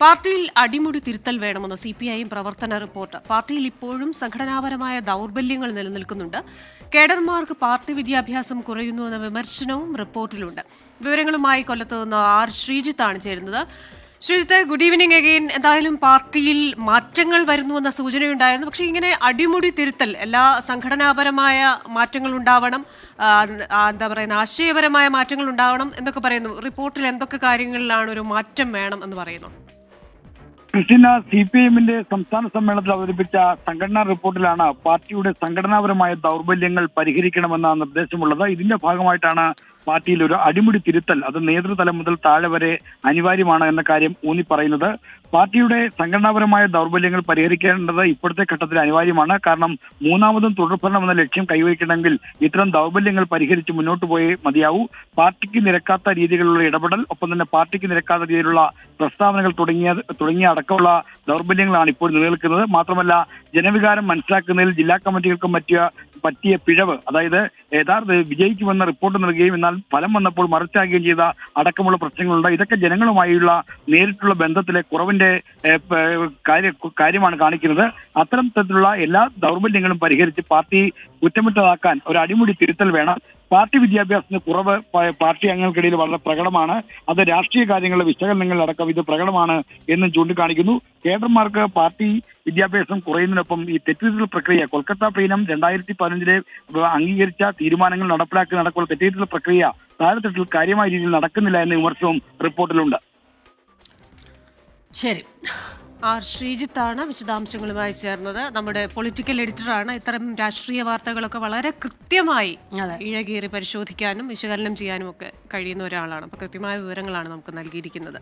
പാർട്ടിയിൽ അടിമുടി തിരുത്തൽ വേണമെന്ന് CPIM പ്രവർത്തന റിപ്പോർട്ട്. പാർട്ടിയിൽ ഇപ്പോഴും സംഘടനാപരമായ ദൗർബല്യങ്ങൾ നിലനിൽക്കുന്നുണ്ട്. കേഡർമാർക്ക് പാർട്ടി വിദ്യാഭ്യാസം കുറയുന്നുവെന്ന വിമർശനവും റിപ്പോർട്ടിലുണ്ട്. വിവരങ്ങളുമായി കൊല്ലത്ത് നിന്ന് R. ശ്രീജിത്താണ് ചേരുന്നത്. Sreejith, good evening again. എന്തായാലും പാർട്ടിയിൽ മാറ്റങ്ങൾ വരുന്നുവെന്ന സൂചനയുണ്ടായിരുന്നു. പക്ഷേ ഇങ്ങനെ അടിമുടി തിരുത്തൽ, എല്ലാ സംഘടനാപരമായ മാറ്റങ്ങൾ ഉണ്ടാവണം, എന്താ പറയുന്ന ആശയപരമായ മാറ്റങ്ങൾ ഉണ്ടാവണം എന്നൊക്കെ പറയുന്നു. റിപ്പോർട്ടിൽ എന്തൊക്കെ കാര്യങ്ങളിലാണ് ഒരു മാറ്റം വേണം എന്ന് പറയുന്നു? ക്രിസ്റ്റീന, CPIMന്റെ സംസ്ഥാന സമ്മേളനത്തിൽ അവതരിപ്പിച്ച സംഘടനാ റിപ്പോർട്ടിലാണ് പാർട്ടിയുടെ സംഘടനാപരമായ ദൗർബല്യങ്ങൾ പരിഹരിക്കണമെന്ന നിർദ്ദേശമുള്ളത്. ഇതിന്റെ ഭാഗമായിട്ടാണ് പാർട്ടിയിൽ ഒരു അടിമുടി തിരുത്തൽ, അത് നേതൃതലം മുതൽ താഴെ വരെ അനിവാര്യമാണ് എന്ന കാര്യം ഊന്നി പറയുന്നത്. പാർട്ടിയുടെ സംഘടനാപരമായ ദൗർബല്യങ്ങൾ പരിഹരിക്കേണ്ടത് ഇപ്പോഴത്തെ ഘട്ടത്തിൽ അനിവാര്യമാണ്. കാരണം മൂന്നാമതും തുടർഭരണം എന്ന ലക്ഷ്യം കൈവരിക്കണമെങ്കിൽ ഇത്തരം ദൗർബല്യങ്ങൾ പരിഹരിച്ച് മുന്നോട്ട് പോയേ മതിയാവൂ. പാർട്ടിക്ക് നിരക്കാത്ത രീതിയിലുള്ള ഇടപെടൽ, ഒപ്പം തന്നെ പാർട്ടിക്ക് നിരക്കാത്ത രീതിയിലുള്ള പ്രസ്താവനകൾ തുടങ്ങിയ അടക്കമുള്ള ദൗർബല്യങ്ങളാണ് ഇപ്പോൾ നിലനിൽക്കുന്നത്. മാത്രമല്ല, ജനവികാരം മനസ്സിലാക്കുന്നതിൽ ജില്ലാ കമ്മിറ്റികൾക്കും പറ്റിയ പിഴവ്, അതായത് യഥാർത്ഥ വിജയിക്കുമെന്ന റിപ്പോർട്ട് നൽകുകയും എന്നാൽ ഫലം വന്നപ്പോൾ മറിച്ചാകുകയും ചെയ്ത അടക്കമുള്ള പ്രശ്നങ്ങളുണ്ട്. ഇതൊക്കെ ജനങ്ങളുമായുള്ള നേരിട്ടുള്ള ബന്ധത്തിലെ കുറവിന്റെ കാര്യമാണ് കാണിക്കുന്നത്. അത്തരം തരത്തിലുള്ള എല്ലാ ദൗർബല്യങ്ങളും പരിഹരിച്ച് പാർട്ടി കുറ്റമറ്റതാക്കാൻ ഒരു അടിമുടി തിരുത്തൽ വേണം. പാർട്ടി വിദ്യാഭ്യാസത്തിന് കുറവ് പാർട്ടി അംഗങ്ങൾക്കിടയിൽ വളരെ പ്രകടമാണ്. അത് രാഷ്ട്രീയ കാര്യങ്ങളുടെ വിശകലനങ്ങളിലടക്കം ഇത് പ്രകടമാണ് എന്നും ചൂണ്ടിക്കാണിക്കുന്നു. കേഡർമാർക്ക് പാർട്ടി വിദ്യാഭ്യാസം കുറയുന്നതിനൊപ്പം ഈ തെറ്റിദ്ധരൽ പ്രക്രിയ, കൊൽക്കത്ത പ്ലീനം 2015 അംഗീകരിച്ച തീരുമാനങ്ങൾ നടപ്പിലാക്കി നടക്കുന്ന തെറ്റിദ്ധരൽ പ്രക്രിയ താഴെത്തട്ടിൽ കാര്യമായ രീതിയിൽ നടക്കുന്നില്ല എന്ന വിമർശനവും റിപ്പോർട്ടിലുണ്ട്. ശരി, R. ശ്രീജിത്താണ് വിശദാംശങ്ങളുമായി ചേർന്നത്. നമ്മുടെ പൊളിറ്റിക്കൽ എഡിറ്ററാണ്. ഇത്തരം രാഷ്ട്രീയ വാർത്തകളൊക്കെ വളരെ കൃത്യമായി ഇഴകീറി പരിശോധിക്കാനും വിശകലനം ചെയ്യാനും ഒക്കെ കഴിയുന്ന ഒരാളാണ്. അപ്പോൾ കൃത്യമായ വിവരങ്ങളാണ് നമുക്ക് നൽകിയിരിക്കുന്നത്.